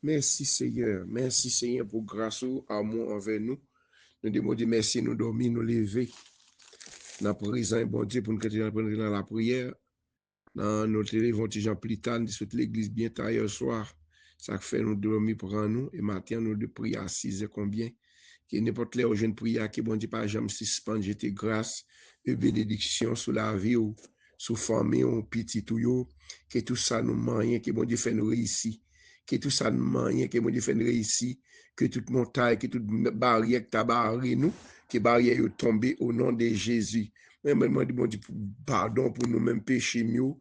Merci Seigneur pour grâce ou amour envers nous. Nous demandons merci, nous dormir, nous lever. Nous présent, bon Dieu, pour nous continuer dans la prière. Dans notre élève, Jean Plitane, de l'église bien tard hier soir. Ça fait nous dormir pour nous. Et matin, nous de prier à 6 heures combien. Que n'importe où je prie, que bon Dieu, pas jamais suspendre, jeter grâce et bénédiction sur la vie ou sur la famille ou petit ou que tout ça nous moyen, que bon Dieu fait nous réussir. Que tout ça nous moyen, que bon Dieu fait nous réussir. Que toute montagne, que toute barrière que tu as barré nous, que barrière est tombée au nom de Jésus. Même moi, bon Dieu, pardon pour nous-mêmes péchés nous,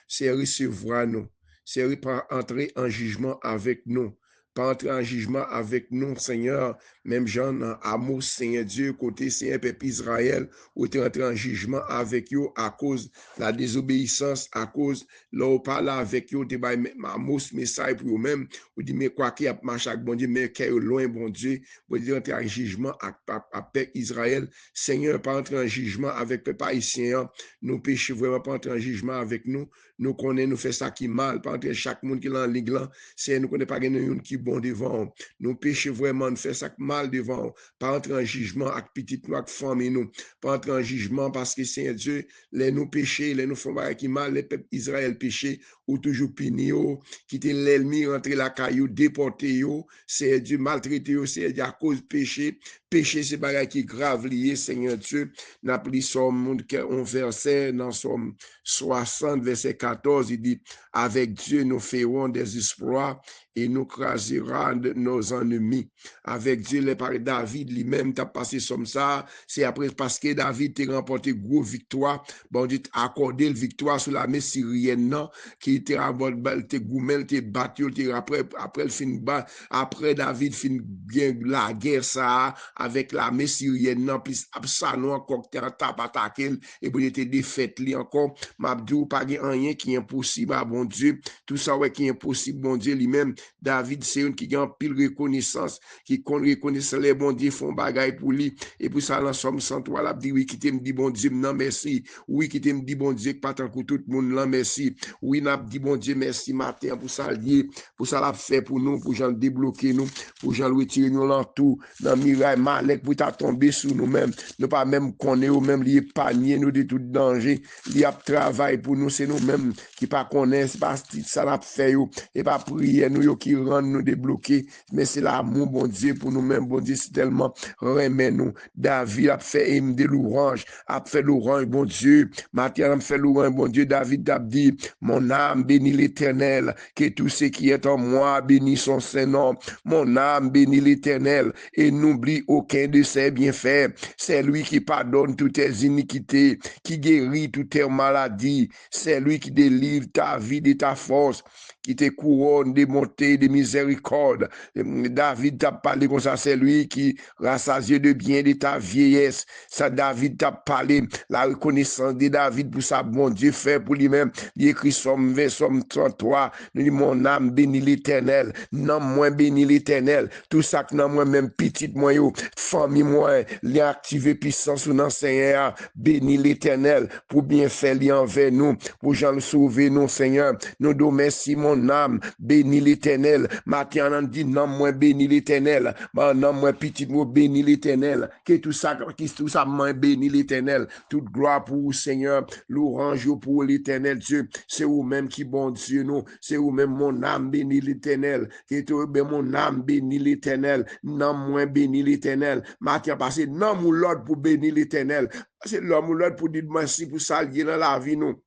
c'est recevoir nous, c'est pas entrer en jugement avec nous. Pas entrer en jugement avec nous, Seigneur, même Jean dans Amos, Seigneur Dieu, côté Seigneur Peuple Israël, où tu entré en jugement avec eux à cause de la désobéissance, à cause là où parle avec eux, tu vas Amos message pour eux-mêmes, ou dit mais quoi qu'il y a marché avec bon Dieu, mais qu'il est loin, bon Dieu, bon Dieu entrer en jugement avec Peuple Israël, Seigneur, pas entrer en jugement avec Peuple haïtien, nous péchons vraiment pas entrer en jugement avec nous, nous connaissons, nous faisons ça qui mal, pas entrer chaque monde qui est dans l'église, c'est nous connaissons pas une qui bon devant, nous péchons vraiment, nous faisons ça mal devant, pas entrer en jugement avec petite nous, avec famille nous, pas entrer en jugement parce que Seigneur Dieu, les nous péchés, les nous font qui mal, les peuples Israël péché, ou toujours puni, quitter l'ennemi, rentrer la caillou, déporter, c'est Dieu maltraité, c'est Dieu à cause péché, péché c'est bagage qui grave lié, Seigneur Dieu, n'a pris Somme, on verset dans Somme 60, verset 14, il dit, avec Dieu nous ferons des exploits et nous crasera nos ennemis. Avec Dieu, les par David lui-même t'a passé comme ça, c'est après parce que David t'a remporté gros victoire, bon Dieu t'a accordé le victoire sur l'armée syrienne, non, qui t'a goumel, t'a battu, après le fin bas, après David fin bien la guerre ça, avec l'armée syrienne, non, puis ça, non, encore t'a attaqué, et puis il était défaite, li encore, m'abdou, pas rien qui est impossible, bon Dieu, tout ça, ouais, qui est impossible, bon Dieu, lui-même, David, c'est un qui a pile reconnaissance, qui reconnaît les bons dieux font bagaille pour lui. Et pour ça, dans Somme 103, la dit, oui, qui t'aime dit bon Dieu, non, merci. Oui, qui t'aime dit bon Dieu, pas tant que tout le monde, non, merci. Oui, n'a dit bon Dieu, merci, matin, pour ça, lié, pour ça, l'a fait pour nous, pour j'en débloquer nous, pour j'en retirer nous l'entour, dans miraille, malek, pour t'as tombé sur nous-mêmes, nous pas même connaître, ou même lié panier nous de tout danger, lié travail pour nous, c'est nous-mêmes qui pas connaissent, pas ça l'a fait, et pas prier nous, qui rendent nous débloquer, mais c'est l'amour, bon Dieu, pour nous-mêmes, bon Dieu, c'est tellement remet nous. David a fait hymne de l'orange, a fait l'orange, bon Dieu, Matthieu a fait l'orange, bon Dieu, David a dit, mon âme bénit l'Éternel, que tout ce qui est en moi bénit son Saint-Nom, mon âme bénit l'Éternel, et n'oublie aucun de ses bienfaits, c'est lui qui pardonne toutes tes iniquités, qui guérit toutes tes maladies, c'est lui qui délivre ta vie de ta force, qui te couronne des montées de miséricorde. David t'a parlé comme ça, c'est lui qui rassasie de bien de ta vieillesse. Ça, David t'a parlé, la reconnaissance de David pour ça, bon Dieu fait pour lui-même. Il écrit Somme 20, Somme 33, il dit, mon âme bénit l'Éternel, non moins bénit l'Éternel. Tout ça que non moins même petite moi, famille moi, il a activé puissance ou non Seigneur, bénit l'Éternel pour bien faire lui envers nous, pour Jean le sauver nous Seigneur. Nous nous merci mon âme, bénis l'Éternel. Matin, on dit non, moi bénis l'Éternel. Non, moi petit mot bénis l'Éternel. Que tout ça, moi bénis l'Éternel. Toute gloire pour vous, Seigneur. L'orange pour l'Éternel Dieu. C'est vous-même qui bon Dieu, nous. C'est vous-même mon âme bénis l'Éternel. Que tout mon âme bénis l'Éternel. Non, moi bénis l'Éternel. Matin passé, non, mon Lord pour bénir l'Éternel. C'est l'homme ou l'autre pour dire merci pour ça, lié dans la vie, nous.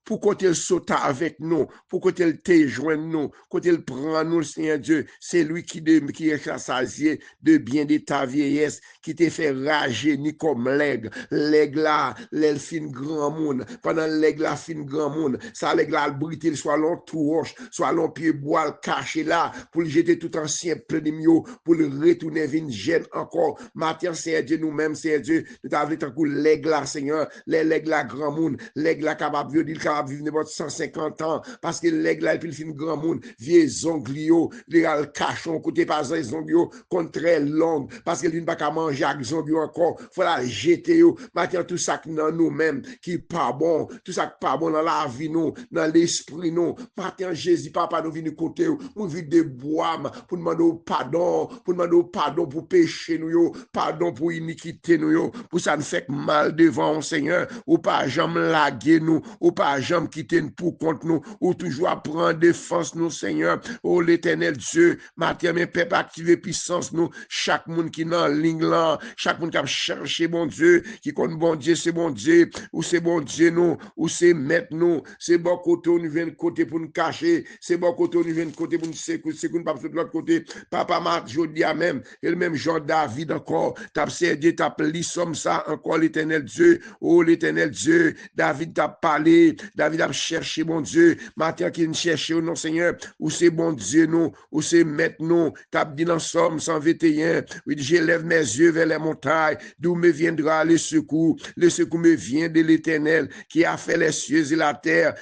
Pour qu'on te saute avec nous, pour qu'on te joigne nous, qu'on te prend nous, Seigneur Dieu. C'est lui qui est rassasié de bien de ta vieillesse, qui te fait rajeunir comme l'aigle. L'aigle là, l'aigle fin grand monde. Pendant l'aigle là, fin grand monde, ça l'aigle là, le brité, soit l'on tout roche, soit l'on pied bois caché là, pour le jeter tout ancien plein de mieux, pour le retourner vine gêne encore. Matin, Seigneur Dieu, nous-mêmes, Seigneur Dieu, nous t'avons tant que l'aigle là, Seigneur, l'aigle là, grand monde, l'aigle là, capable de dire, capable de vivre n'importe 150 ans, parce que l'aigle là, puis le film grand monde, vieux zonglio, les gars, le cachon, côté pas les zonglio, contre très longue, parce que lui n'a pas manger avec zonglio encore, faut la jeter, maintenant tout ça dans nous-mêmes, qui pas bon, tout ça qui pas bon dans la vie, nous, dans l'esprit, nous, maintenant Jésus, papa, nous venons côté, nous venons de bois, pour demander pardon, pour péché, nous, pardon pour iniquité, nous, pour ça nous fait mal devant, Seigneur, ou pas jamais laguer nous, ou pas jamais quitter nous pour contre nous, ou toujours prendre défense nous, Seigneur, oh l'éternel Dieu, matin, mes peuple activer puissance nous, chaque monde qui dans ligne là, chaque monde qui a cherché bon Dieu, qui compte bon Dieu, c'est bon Dieu, ou c'est bon Dieu nous, ou c'est maître nous, c'est bon côté, on vient de côté pour nous cacher, c'est bon côté, on vient de côté pour nous secouer, pas de l'autre côté, papa m'a dit à même, et le même Jean David encore, t'as servi, t'as pris comme ça, encore l'éternel Dieu, oh l'éternel Dieu, David t'a parlé, David a cherché mon Dieu, matin qu'il cherche au nom Seigneur, où c'est bon Dieu nous, où c'est maître nous, t'as dit dans Somme 121, oui, j'élève mes yeux vers les montagnes, d'où me viendra le secours me vient de l'éternel, qui a fait les cieux et la terre,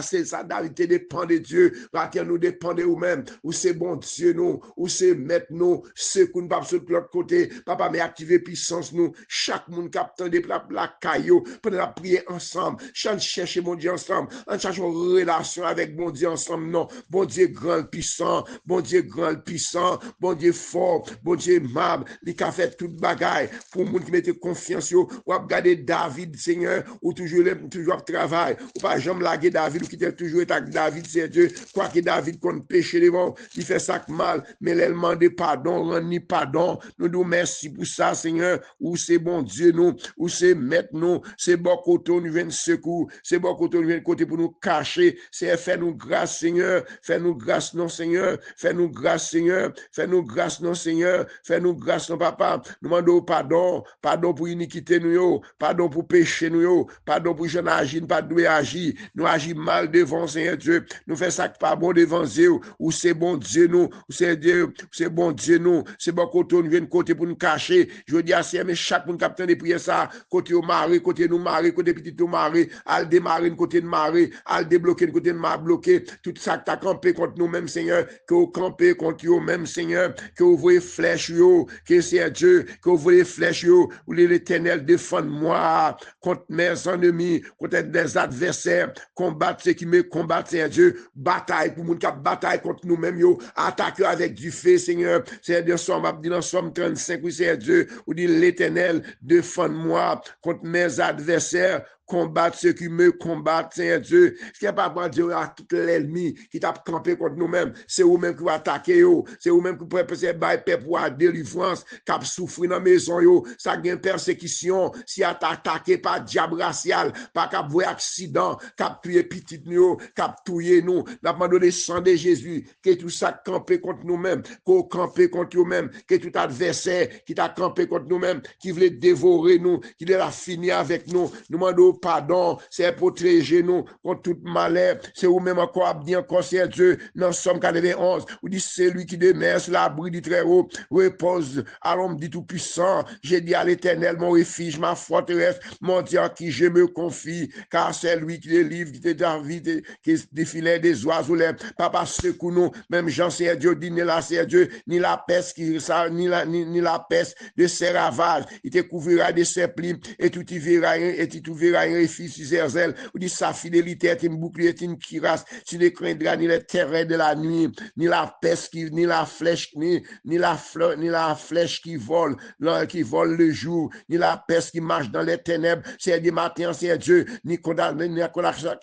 c'est ça, David te dépend de Dieu, matin nous dépend de nous-mêmes, où c'est bon Dieu nous, où c'est maître nous, secours nous pas sur l'autre côté, papa, mais activer puissance nous, chaque monde captant des la caillou, pour la prier ensemble, chaque chercher mon Dieu ensemble, en cherchant une relation avec mon Dieu ensemble, non, bon Dieu grand puissant, bon Dieu grand puissant, bon Dieu fort, bon Dieu aimable, il a fait toute bagaille, pour monde qui mette confiance, ou regarder David, Seigneur, ou toujours travail, ou pas jamais laguer David, ou qui était toujours avec David, c'est Dieu, quoi que David compte péché devant, il fait ça mal, mais il demande pardon, rend pardon, nous merci pour ça, Seigneur, où c'est bon Dieu, nous, où c'est maître, nous, c'est bon côté, nous vient secours, c'est bon côté, nous vient côté pour nous cacher, c'est faire nous grâce, Seigneur, fais-nous grâce, non, Seigneur, fais-nous grâce, Seigneur, fais-nous grâce, non, Seigneur, fais-nous grâce, non, papa, nous demandons pardon, pardon pour iniquité, nous, pardon pour péché, nous, pardon pour je n'agis pas de agir, nous agis mal devant, Seigneur Dieu, nous faisons ça pas bon devant Dieu, où c'est bon Dieu, nous, où c'est Dieu, c'est bon Dieu, nous, c'est bon côté, nous vient côté pour nous cacher, je dis à c'est mais chaque monde captain de prier ça, côté au mari, côté nous mari, côté petit au mari, al démarrer côté de mari, al débloquer côté de mari bloqué, tout ça que t'as campé contre nous-mêmes, Seigneur, que vous campez contre nous-mêmes, Seigneur, que vous voyez flèche, que c'est Dieu, que vous voyez flèche, où l'éternel défend-moi contre mes ennemis, contre des adversaires, combattre ceux qui me combattent, c'est Dieu, bataille pour moun qui bataille contre nous-mêmes, attaque avec du feu, Seigneur, c'est Dieu, dans Somme 35, oui, c'est Dieu, où dit l'éternel défend-moi contre mes adversaires, combattre ceux qui me combattent, Seigneur Dieu. Ce qui n'est pas pour Dieu à tout l'ennemi qui t'a campé contre nous-mêmes. C'est vous-même qui va attaquer, c'est vous-même qui pouvez passer par pour la délivrance, qui a souffert dans la maison, ça a une persécution, si a attaqué par diable racial, par cap voir accident, cap tuer petit nous, cap tuer nous, n'a pas donné le sang de Jésus, que tout ça campé contre nous-mêmes, qu'on campé contre nous-mêmes, que tout adversaire qui t'a campé contre nous-mêmes, qui voulait dévorer nous, qui voulait la finir avec nous, nous demandons pardon, c'est protéger nous contre tout malheur, c'est vous même encore bien conseiller Dieu, dans Somme 91, vous dites c'est lui qui demeure sur l'abri du très haut, repose à l'homme du tout-puissant, j'ai dit à l'éternel mon refuge, ma forteresse, mon Dieu à qui je me confie, car c'est lui qui délivre, qui te David, qui défilait des oiseaux, papa secoue nous, même Jean c'est Dieu, dit ni la c'est Dieu, ni la peste qui ça, ni la peste de ses ravages, il te couvrira de ses plis, et tout y verra, et tu verras un refuge sur Zerzel, ou dit sa fidélité est une bouclier, est une cuirasse, tu ne craindras ni les terreurs de la nuit, ni la peste qui, ni la flèche, ni la flèche qui vole le jour, ni la peste qui marche dans les ténèbres, c'est du matin, c'est Dieu, ni condamnation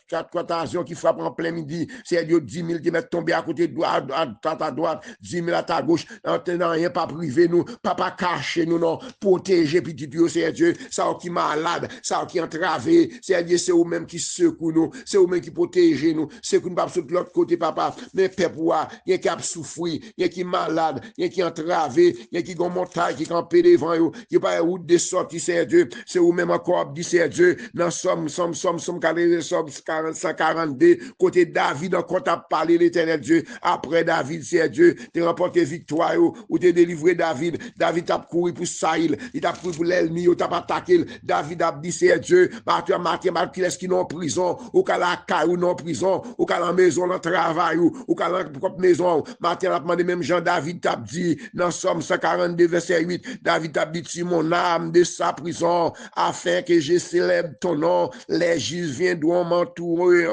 qui frappe en plein midi, c'est Dieu, 10 000 qui mettent tomber à côté de droite, à ta droite, 10 000 à ta gauche, en tenant rien, pas privé nous, pas cacher nous, non, protéger petit Dieu, c'est Dieu, ça qui malade, ça qui entravé, c'est-à-dire c'est vous-même qui secoue nous, c'est vous-même qui protège nous, c'est que nous pas sur l'autre côté, papa, mais peuple, il y a qui a souffert, il y a qui est malade, il y a qui est entravé, il y a qui est montagne, qui est campé devant vous, qui n'est pas route de sortie, c'est Dieu, c'est vous-même encore dit, c'est Dieu, dans Somme 142, côté David, encore t'as parlé l'éternel Dieu, après David, c'est Dieu, t'es remporté victoire, ou t'es délivré David t'a couru pour Saïl, il t'a couru pour l'ennemi, il t'a pas attaqué, David a dit, c'est Dieu, combattre matin, qui est-ce qui en prison, ou qu'à la caille ou non prison, ou qu'à la maison, dans le travail, ou qu'à la propre maison. Matin, on a demandé même Jean-David t'a dit, dans Somme 142, verset 8, David t'a dit, si mon âme de sa prison, afin que je célèbre ton nom, les juges viendront m'entourer,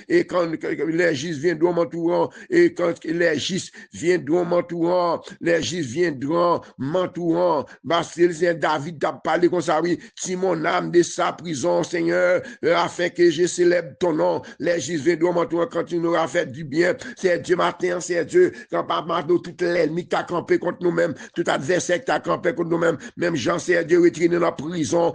et quand les juges viendront m'entourer, et quand les juges viendront m'entourer, les juges viendront m'entourer, parce que c'est David t'a parlé comme ça, oui, si mon âme de sa prison, Seigneur, afin que je célèbre ton nom, les juges viendront m'entourer quand tu nous auras fait du bien, c'est Dieu matin, c'est Dieu, quand papa nous, tout l'ennemi qui a campé contre nous-mêmes, tout adversaire qui a campé contre nous-mêmes, même Jean, c'est Dieu retiré dans la prison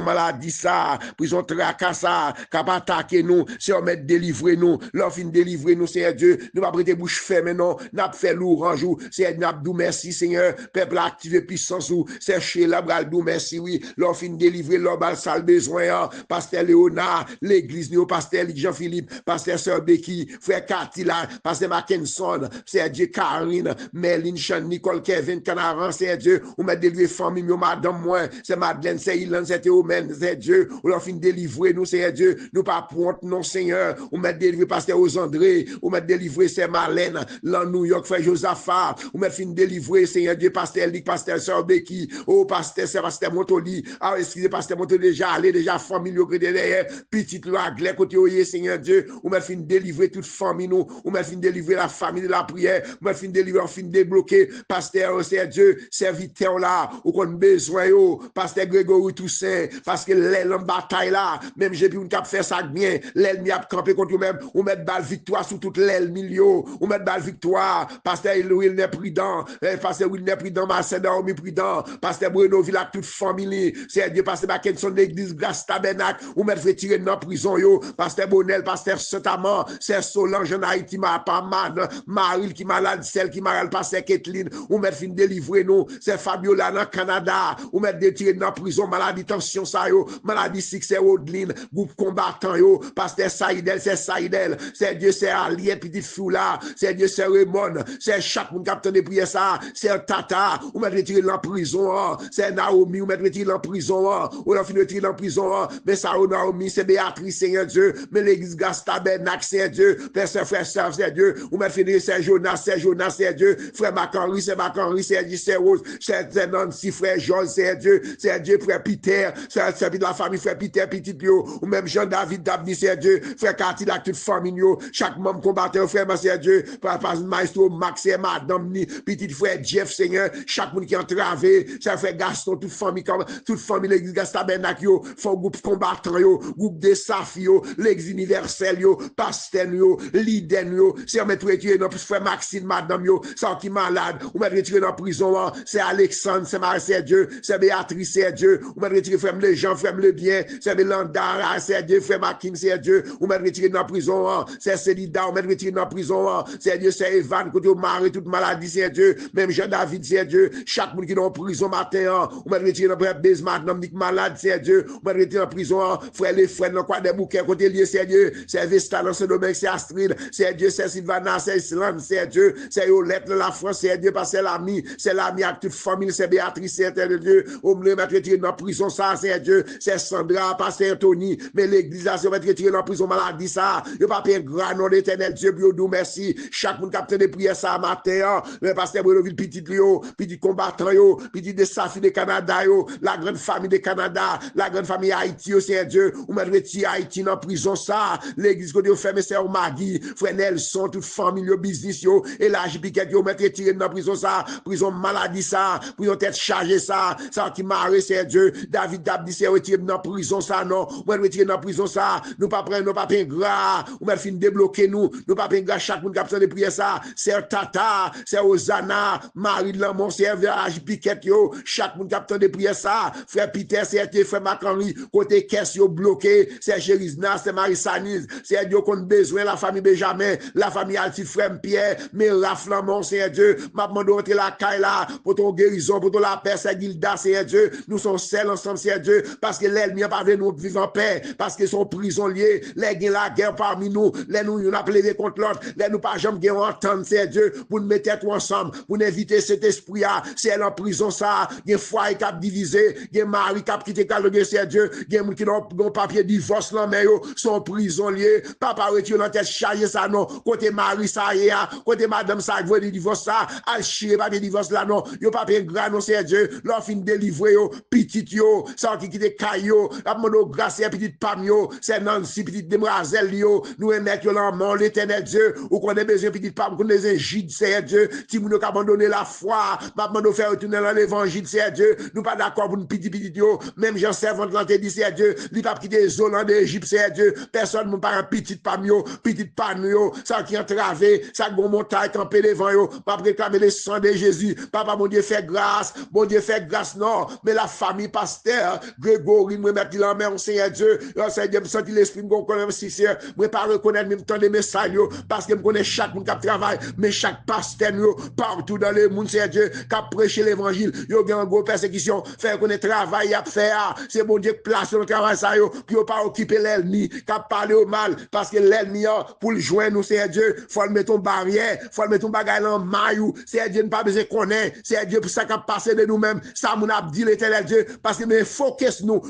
maladie ça, prison tracas ça, qui a attaqué nous, c'est on met délivrer nous, l'offre délivrer nous, c'est Dieu, nous pas prêter bouche fermée non, n'a fait l'orange, c'est n'a dou merci Seigneur, peuple activé puissance ou, c'est chez la bral dou merci oui, l'offre délivrer l'obal sale besoin, pasteur Léonard, l'église néo pasteur Jean-Philippe, pasteur Sœur Becky, frère Catila, pasteur Mackinson, c'est Dieu Karine, Merlin, Chan, Nicole, Kevin, Canaran, c'est Dieu, ou met délivrer famille, madame moi, c'est Madeleine, c'est Ilan, c'est Théomène, c'est Dieu, ou leur fin délivrer nous, c'est Dieu, nous pas point non Seigneur, ou met délivrer pasteur aux André, ou met délivrer c'est Marlène, là New York, frère Josaphat, ou met fin délivrer Seigneur Dieu, pasteur Lick, pasteur Sœur Becky, oh pasteur, c'est pasteur Montoli, ah excusez pasteur Montoli déjà allé, déjà famille au derrière, petite loi, glé côté oyer Seigneur Dieu, ou met fin délivrer toute famille nous, ou met fin délivrer la famille de la prière, ou met fin délivrer, fin débloquer, pasteur, c'est Dieu, serviteur là, ou qu'on besoin yo, pasteur Grégory Toussaint, parce que l'aile en bataille là, même j'ai pu une cap faire ça bien, l'aile mi a campé contre vous-même, ou mettre balle victoire sur toute l'aile milieu, ou mettre balle victoire, pasteur Wilner Prudent, pasteur Wilner Prudent, Marcel Daomi Prudent, pasteur Bruno Villa, toute famille, c'est Dieu, pasteur Mackinson l'église Grâce Tabernacle, ou mettre retirer dans prison yo, pasteur Bonnel, pasteur Saint-Amand, c'est Solange en Haïti, pas man, Maril qui malade, celle qui malade, pasteur Kathleen, ou mettre fin délivrer nous, c'est Fabiola dans Canada, ou mettre détiré dans prison, maladie tension ça yo, maladie succès Odeline, groupe combattant yo, pasteur Saïdel, c'est Dieu, c'est Aliette, petite fou là, c'est Dieu, c'est Raymond, c'est chaque monde capteur de prière ça, c'est Tata, ou mettre retiré dans prison, c'est Naomi, ou mettre retiré dans prison, ou leur fin retiré dans prison, mais ça, Naomi, c'est Béatrice, Seigneur Dieu, mais l'église Gastabernac, c'est Dieu, frère, c'est Dieu, ou mettre finir, c'est Jonas, c'est Dieu, frère Macanry, c'est Dieu, c'est Rose, c'est Nancy, frère Georges, c'est Dieu, frère Peter, c'est de la famille, frère Peter, petit Pio, ou même Jean-David Dabni, c'est Dieu, frère Cathy, la toute famille, chaque membre combattant, frère, c'est Dieu, papa, maestro, Max, c'est madame, petit frère Jeff, Seigneur, chaque monde qui est entravé, c'est frère Gaston, toute famille, l'église Gastabernac, faut groupe combattant, groupe des Safi, l'église universelle, pasteur, Liden, c'est mettre retiré dans frère Maxime, madame, ça qui malade, ou mettre retiré dans prison, c'est Alexandre, c'est Marie, c'est Dieu, c'est Béatrice, c'est Dieu, ou mettre retiré frère les gens, frère le bien, c'est Belandara, c'est Dieu, frère Makim, c'est Dieu, ou mettre retiré dans prison, c'est Célida, ou mettre retiré dans prison, c'est Dieu, c'est Evan, côté au mari, toute maladie, c'est Dieu, même Jean-David, c'est Dieu, chaque monde qui est en prison matin, ou mettre retiré dans Brise maintenant, malade, c'est Dieu, ou mettre retiré dans prison, frère les frères, dans quoi des bouquets, côté lié, c'est Dieu, c'est Vesta, dans ce domaine, c'est Astrid, c'est Dieu, c'est Sylvana, c'est Islande, c'est Dieu, c'est Yolette, la France, c'est Dieu, parce que c'est l'ami avec toute famille, c'est Béatrice, c'est Dieu, au milieu, mettre retiré dans prison, ça, c'est Dieu, c'est Sandra, pasteur Anthony, mais l'église, là, c'est mettre retiré dans prison, maladie, ça, il pas payer grand nom d'éternel Dieu, biodou, merci, chaque monde capte de prière, ça, matin, le pasteur Brenoville, petit combattant, petit de Safi de Canada, la grande famille de Canada, la grande famille Haïti, c'est Dieu, ou mettre retiré Haïti dans prison, ça, l'église, côté, fermé, c'est Magui, frère Nelson, toute famille, business, et là, Piquet, mettre retiré dans prison, ça, prison maladie, ça, prison tête chargée, ça qui marre, c'est Dieu, David Dabdi, c'est retiré dans prison, ça, non, ou mettre retiré dans prison, ça, nous pas prendre, nous pas pain gras, ou mettre fin débloquer nous pas pain gras, chaque monde qui a de prière, ça, c'est Tata, c'est Osana, Marie de Lamont, c'est Verage Piquet, chaque monde qui a de prière, ça, frère Peter, c'est frère Macanry, côté caisse, bloqué, c'est Gérisna, c'est Marie Sanise, c'est Dieu qu'on a besoin, la famille Benjamin, la famille Alti, frère Pierre, mais Raflamont, c'est Dieu, m'a demandé de la caille là, pour ton guérison, pour ton la paix, c'est Gilda, c'est Dieu, nous sommes seuls ensemble, c'est Dieu, parce que l'ennemi n'a pas de nous vivre en paix, parce qu'ils sont prisonniers, les gains la guerre parmi nous, les nous, on a pleuré contre l'autre, les nous pas jamais gain entendre, c'est Dieu, pour nous mettre tout ensemble, pour nous éviter cet esprit, c'est en prison ça, il y a foyer qui a divisé, il y a mari qui a quitté, c'est Dieu, Dieu, il y a des gens qui ont papier divorce là, mais sont prisonniers. Papa retire dans tête chargé ça, non. Côté mari, ça y est, côté madame, ça veut dire divorce ça, al chier papier divorce là, non. Yo papier grand, non, c'est Dieu, leur fin délivrer, petit yo, ça qui quitte caillou, la demande grâce, petite pam yo, c'est Nancy, petite demoiselle yo, nous émettre yo là, mon l'éternel Dieu, ou qu'on a besoin petite pam, qu'on a gide, c'est Dieu, si nous n'avons abandonné la foi, maintenant nous faire retourner dans l'évangile, c'est Dieu, nous pas d'accord pour une petite yo, même Jean servante là, dit c'est Dieu, lui pas quitter zone d'Égypte, c'est Dieu, personne ne parle un petit pam yo, petite pam yo, ça qui entravé, ça bon montagne campé devant yo, pas réclamer le sang de Jésus, papa mon Dieu fait grâce, non, mais la famille pasteur, Grégory, me mettre la main au Seigneur Dieu, Seigneur, me sentir l'esprit, me connaître sincère, me pas reconnaître même temps de messages, parce que me connaît chaque monde qui travaille, mais chaque pasteur, partout dans le monde, Seigneur Dieu, qui a prêché l'évangile, yo gen gros persécution, faire connaître travail à faire, c'est bon Dieu place le travail ça yo, puis yo pas occuper l'ennemi, qui a parlé au mal, parce que l'ennemi, pour le joindre nous, Seigneur Dieu, faut le mettre en barrière, faut le mettre en bagaille en maillot, Seigneur Dieu, ne pas besoin connaître, Seigneur Dieu, pour ça qu'a passé de nous-mêmes, ça mon a dit l'éternel Dieu, parce que nous focus nous,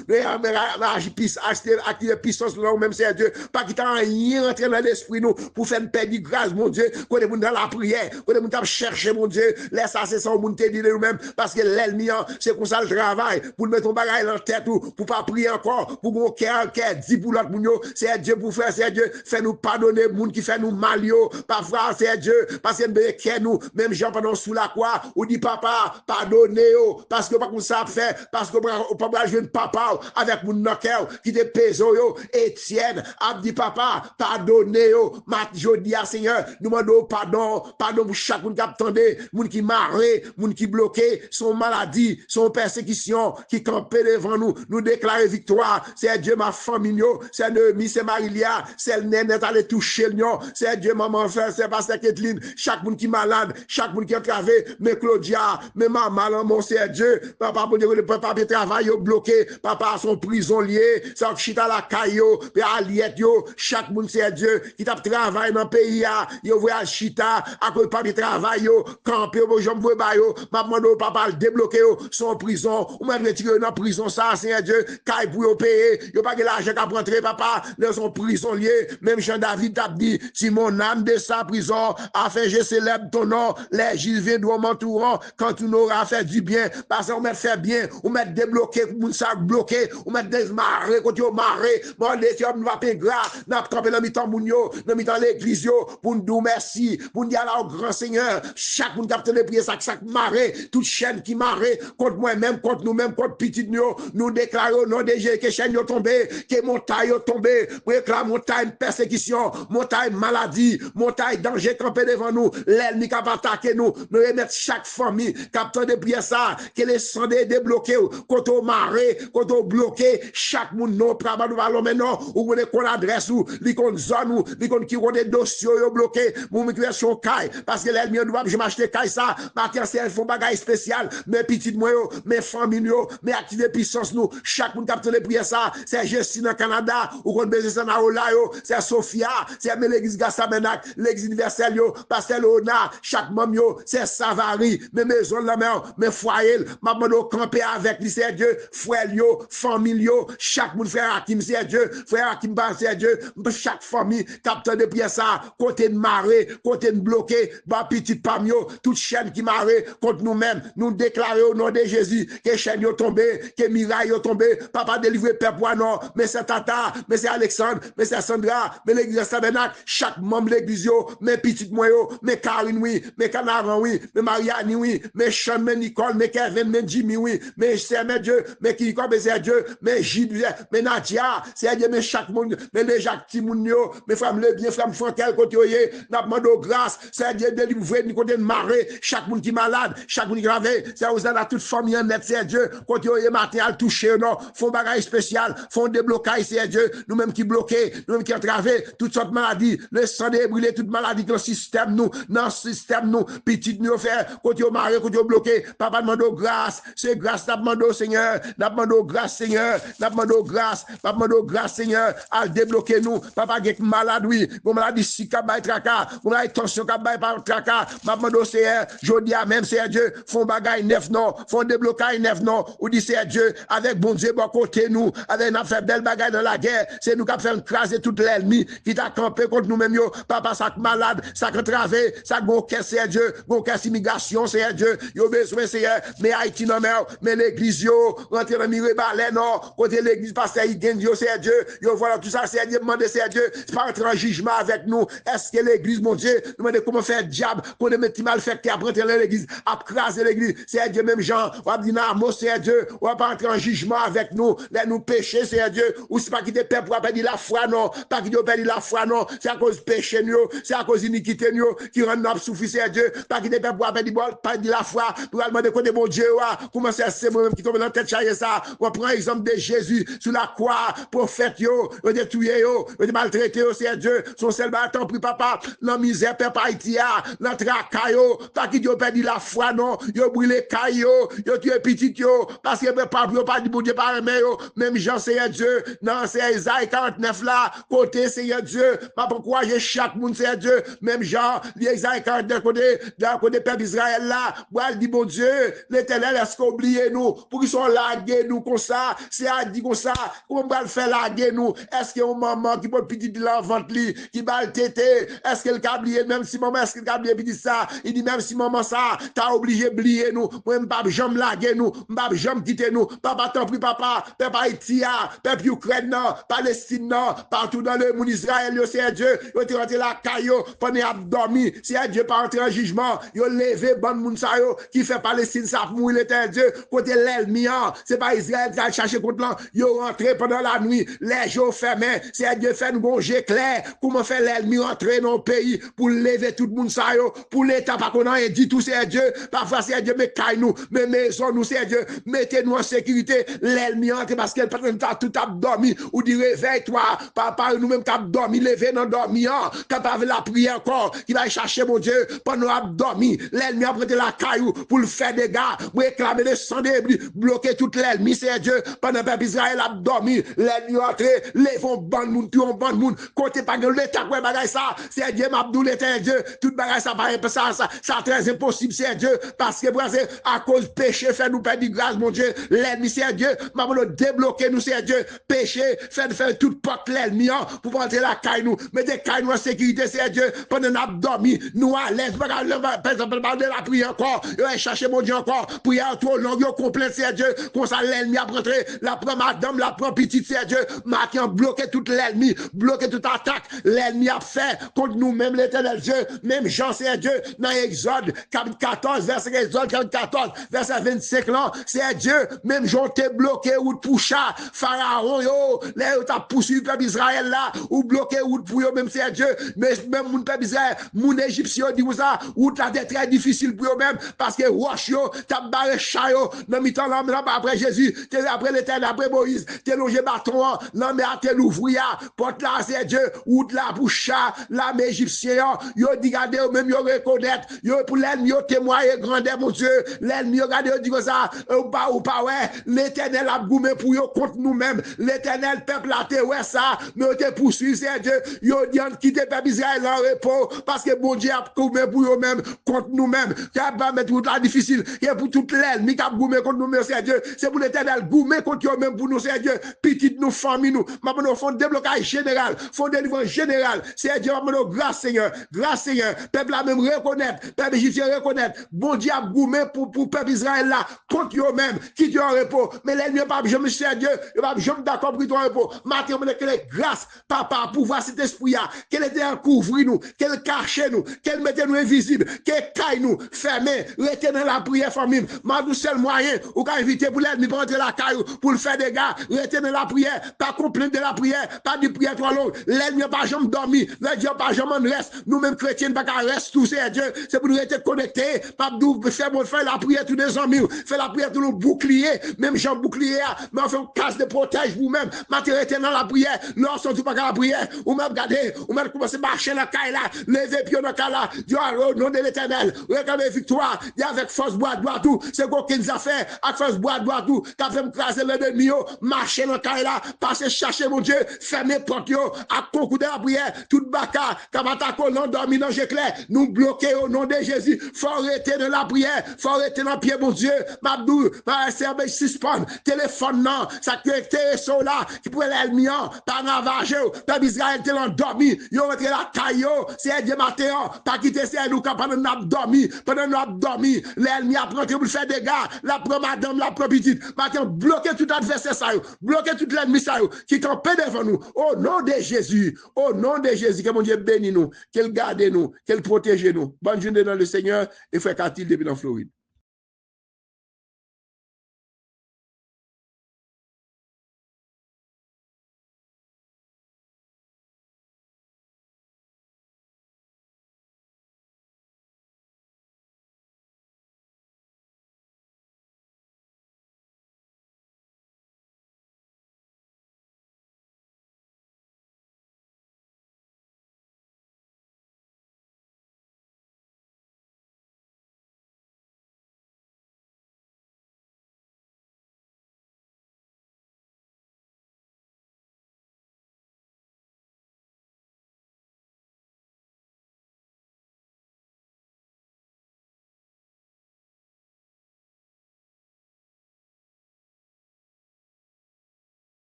activer puissance là, même Seigneur Dieu, pas qu'il t'a rien rentré dans l'esprit nous, pour faire une paix de grâce, mon Dieu, qu'on est dans la prière, qu'on est chercher, mon Dieu, laisse ça, c'est ça, on te dit de nous-mêmes, parce que l'ennemi, c'est comme ça le travail, pour mettre ton bagage dans la tête, pour pas prier encore, pour qu'on cœur, dit pour l'autre moun yo, c'est Dieu pour faire, c'est Dieu, fait nous pardonner, moun qui fait nous mal yo, parfois, c'est Dieu, parce que nous, même Jean pendant sous la croix, ou dit papa, pardonnez yo, parce que pas comme ça fait, parce que pas jouer papa avec mon cœur qui te pèse yo, Étienne, a dit papa, pardonnez yo, je dis à Seigneur, nous demandons pardon pour chaque monde qui attendait, moun qui marré, moun qui bloqué, son maladie, son persécution, qui campait devant nous, nous déclarer victoire, c'est Dieu ma famille, c'est Noémie, c'est Marilia, c'est le nénet allé toucher le c'est Dieu maman frère, c'est pasteur Kathleen, chaque monde qui malade, chaque monde qui est travé, mais Claudia, mais maman, mon c'est Dieu, papa, pour dire que le papa peut travailler bloqué, papa son prisonnier, ça chita la caillou, puis Aliette yo, chaque monde c'est Dieu, qui t'a travaillé dans le pays, yo voit chita, à cause pas de travail yo, camper, bon j'en veux ba yo, maman papa le débloquer yo, son prison, ou même retirer dans prison ça, c'est Dieu, caille pour yo payer, yo pas que l'argent qu'a rentrer papa, dans son prisonnier, même Jean David t'a dit, si mon âme de sa prison, afin je célèbre ton nom, les Gilles viendront m'entourant, quand tu n'auras fait du bien, parce qu'on m'a fait bien, ou m'a débloqué, ou ça bloqué, ou m'a démarré, quand tu as marré, bon, les hommes va payer gras, n'a pas dans mi-temps mounio, dans mi-temps l'église, pour nous dire merci, pour nous dire au grand Seigneur, chaque monde qui a de prier, chaque marée, toute chaîne qui marée, contre moi-même, contre nous-mêmes, contre petit nous déclarons, non, déjà, que chaîne est tombée, que montagne est tombée, réclame montagne persécution, montagne maladie, montagne danger campé devant nous, l'ennemi qui va attaquer nous remettre chaque famille, capteur de prier ça, que les sangs débloqués, quand on marée, quand on bloqué, chaque monde non, travail nous allons maintenant, ou qu'on adresse ou, l'icône zone ou, l'icône qui ont des dossiers bloqués, mon migration caille, parce que l'ennemi doit, je m'acheter caille ça, maintenant c'est un fond bagage spécial, mes petites moyens, mes familles, mes activités puissance nous, chaque monde capteur de prier ça, c'est Justine dans Canada, ou qu'on besoin ça dans Olayo, c'est Sophia, c'est l'église Gassamenac, l'église universelle yo, pasteur Léonard, chaque membre yo, c'est Savary, mes maisons la mer, mes foyers, maman do camper avec lui, c'est Dieu, frère yo, famille yo, chaque monde frère Hakim, c'est Dieu, frère Hakim, c'est Dieu, chaque famille, capteur de prière ça, côté de marée, côté de bloqué, bah petite pam yo, toute chaîne qui marée contre nous-mêmes, nous déclarer au nom de Jésus, que chaîne yo tombé, que miraille yo tombé, papa délivré peuple non, mais c'est Tata, mais c'est Alexandre, mais c'est Sandra, mais l'église Tabernacle, chaque membre de l'église yo, mes petites moi yo, mes Karine oui, mes Canaran oui, mes Marianne oui, mes Sean, mes Nicole, mes Kevin, mes Jimmy oui, mes Dieu, mes Kiko, mes Dieu, mes Gilles, mes Nadia, c'est Dieu, mes chaque monde, mes les Jacques Timounio, mes femmes le bien, femmes Frankel, côté yoye, n'a demandé grâce, c'est Dieu délivrer, ni côté de marée, chaque monde qui malade, chaque monde qui gravé, c'est aux à toute famille en net, c'est Dieu, côté yoye matin, al toucher, non, font bagage spécial, font déblocage, c'est Dieu, nous-mêmes qui bloqués, nous-mêmes qui entravé, toutes sortes de maladies, le sang débrûlé, toute maladie dans le système, nous, dans le système, nous, petit nous faire, côté au marée, côté au bloqué, papa demande grâce, c'est grâce, n'a demandé Seigneur, n'a demandé grâce, Seigneur, n'a demandé grâce, n'a demandé grâce, Seigneur, à débloquer nous, papa qui est malade, oui, bon maladie, si kabay traka, bon maladie, tension kabay par traka, n'a demandé Seigneur, je dis à même, c'est Dieu, font bagaille neuf, non, font déblocage neuf, non, ou dit c'est Dieu, avec bon Dieu, bon côté nous, avec nous fait belle bagaille dans la guerre, c'est nous qui avons fait écraser tout l'ennemi qui t'a campé contre nous-mêmes, papa, ça malade, ça travé, ça gon caisse, c'est Dieu, gon caisse immigration, c'est Dieu, yo besoin, c'est mais Haïti non, mais l'église, yo, rentre dans le balai, non, côté l'église, pasteur, il gagne, c'est Dieu, yo, voilà, tout ça, c'est Dieu, demandez, c'est Dieu, c'est pas entrer en jugement avec nous, est-ce que l'église, mon Dieu, nous demandez comment faire diable, qu'on ait mis malfecté, après entrer dans l'église, après craser l'église, c'est Dieu, même Jean, on va dire, non, c'est Dieu, on va pas entrer en jugement avec nous, les nous pécher, c'est Dieu, ou c'est pas qu'il te perd pour perdre la foi, non, pas qu'il te perd la foi, non, c'est à cause péché, c'est à cause iniquité, qui rend nous souffrir, c'est Dieu, pas qu'il te perd pour perdre la foi, pour demander côté mon Dieu, comment c'est moi-même qui tombe dans la tête, ça, on prend l'exemple de Jésus, sur la croix, prophète, yo, de tuer, yo, de maltraiter, c'est Dieu, son seul bâton, puis papa, la misère, papa, Haïti, la tracaille, pas qu'il te perd la foi, non, yo brûlé caillou, yo tué petit, yo, parce que papa, yo pas dit bon Dieu, pas aimé, yo, même Jean, c'est Dieu, non, c'est Isaïe 49 là, côté, c'est Dieu, pas pourquoi j'ai chaque monde, c'est Dieu, même Jean, Isaïe 49 côté peuple Israël là, bois dit bon Dieu, l'éternel, est-ce qu'on oublie nous, pour qu'ils soient lagués nous comme ça, c'est à dire comme ça, comment on va le faire laguer nous, est-ce qu'il y a un maman qui peut petit de l'enfant qui va le téter, est-ce qu'elle a oublié, même si maman, est-ce qu'elle a oublié, dit ça, il dit même si maman ça, t'as obligé d'oublier nous, moi, m'pas jamais laguer nous, m'pas jamais quitter nous, papa t'en prie, papa, peuple Haïti, peuple Ukraine, Palestine, partout dans le monde Israël, c'est Dieu, yo te rentré la caillou, pendant à dormir, c'est Dieu pas entrer en jugement, yo levé bon moun sa yo, qui fait Palestine, ça mourir l'éternel Dieu, côté l'ennemi, c'est pas Israël qui a cherché contre l'an, yo rentré pendant la nuit, les jours fermés, c'est Dieu fait nous bon jet clair, comment faire l'ennemi rentrer dans le pays, pour lever tout le monde sa yo, pour l'État, pas qu'on a dit tout c'est Dieu, parfois c'est Dieu, mais caille nous, mais maison nous c'est Dieu, mettez-nous en sécurité, l'ennemi entre parce qu'elle peut tout a dormi, ou dit réveille-toi, papa nous-mêmes qui a dormi, levé dans dormi, capable la prière encore, qui va chercher mon Dieu, pendant a dormi, l'ennemi a prêté la caillou, pour le faire des gars, pour réclamer des sang débris, bloquer tout l'ennemi, c'est Dieu, pendant que Israël a dormi, l'ennemi entré, les font bon monde, tout un bon monde, côté pas de l'État, quoi, bagaille ça, c'est Dieu, m'abdou l'éternel Dieu, tout bagaille ça, ça très impossible, c'est Dieu, parce que à cause péché, fait nous perdre grâce, mon Dieu, l'ennemi, c'est Dieu, maman, débloquer nous, c'est Dieu, péché, faire toute porte l'ennemi, pour rentrer la caille nous, mettez caille nous en sécurité, c'est Dieu, pendant qu'on a dormi, nous à l'aise, parler la prière encore, chercher mon Dieu encore, prière trop longue, complète, c'est Dieu, comme ça l'ennemi a rentré, la première madame, la première petite, c'est Dieu, marquant, bloquer toute l'ennemi, bloquer toute attaque, l'ennemi a fait contre nous-mêmes, l'éternel Dieu, même Jean, c'est Dieu, dans Exode, chapitre 14, verset Exode, 14, verset 25, là, c'est Dieu, même Jean t'es bloqué, ou pour chat, Pharaon, yo, là, où t'as poursuivi le peuple Israël là, ou bloqué, ou pour eux, même c'est Dieu, mais même mon peuple Israël, mon Égyptien dit ça, ou t'as été très difficile pour eux-mêmes, parce que roche yo, t'as barré chat yo, dans mi-temps là, après Jésus, t'es après l'éternel, après Moïse, t'es longé bâton, là, mais à t'es l'ouvrier, porte là, c'est Dieu, ou là, pour chat, là, mais Égyptien, yo, dit, regardez, même yo reconnaître, yo, pour l'ennemi, yo témoigner, grandeur, mon Dieu, l'ennemi, regardez, yo, dit ça, ou pas, ouais, l'éternel a goumé pour yo contre nous-mêmes, l'éternel peuple a te ouais ça, mais yo te poursuivi, c'est Dieu, yo dit, quitte peuple Israël en repos, parce que bon Dieu a goumé pour yo même, contre nous-mêmes, qui a pas mettre tout là difficile, qui est pour toute l'ennemi qui a goumé contre nous-mêmes, c'est Dieu, c'est pour l'éternel goumé contre yo même pour nous, c'est Dieu, petit nous, famille nous, maintenant, nous font déblocage général, font délivrance général, c'est Dieu, maintenant, grâce Seigneur, peuple a même reconnaître, peuple égyptien reconnaître, bon Dieu a goumé pour peuple Israël là, contre eux même, qui tu en repos, mais l'ennemi pas, je me suis Dieu, il va jamais d'accord pour ton repos, maintenant, quelle est grâce, papa, pour voir cet esprit là, qu'elle était en couvrir nous, qu'elle cache nous, qu'elle mettait nous invisibles, qu'elle caille nous, fermé, retenir la prière famille, maintenant, seul moyen, ou qu'à inviter pour l'ennemi pour entrer la caille, pour le faire des gars, retenir la prière, pas complaindre de la prière, pas de prière trop longue, l'ennemi pas jamais dormi, l'ennemi pas jamais en reste, nous-mêmes chrétiens, pas qu'à reste tout, c'est Dieu, c'est pour nous être connectés, pas nous faire la prière tous les amis, faire la prière tous nos boucliers, même Jean bouclier, mais on fait une casse de protège vous-même, matériel dans la prière, lorsqu'on ne pas la prière, ou même regarder, ou même commencer à marcher dans la caille là, lever pied dans la caille là, Dieu au nom de l'éternel, réclamer victoire, Dieu avec force bois droit tout, c'est quoi qu'il nous a fait, avec force bois droit tout, qu'a fait me craser l'ennemi, marcher dans la caille là, passer chercher mon Dieu, fermer porte à concours de la prière, tout baka, qu'a attaqué l'endormi dans j'éclair, nous bloquer au nom de Jésus, faut arrêter de la prière, faut arrêter dans le pied mon Dieu, Mabdou, ma serbe suspend, téléphone téléphone, ça qui était ça là, qui pourrait l'ennemi, pas ravager, peuple Israël te l'endormi, yo rentre la caillou, c'est Dieu matin, pas quitter c'est nous pendant nous dormi, l'ennemi apprend que vous faire des gars, la pro madame, la pro petite, matin bloquer tout adversaire ça, bloquer tout l'ennemi ça, qui campait devant nous, au nom de Jésus, que mon Dieu bénisse nous, qu'il garde nous, qu'il protège nous. Bonne journée dans le Seigneur, et frère Katil depuis dans Floride.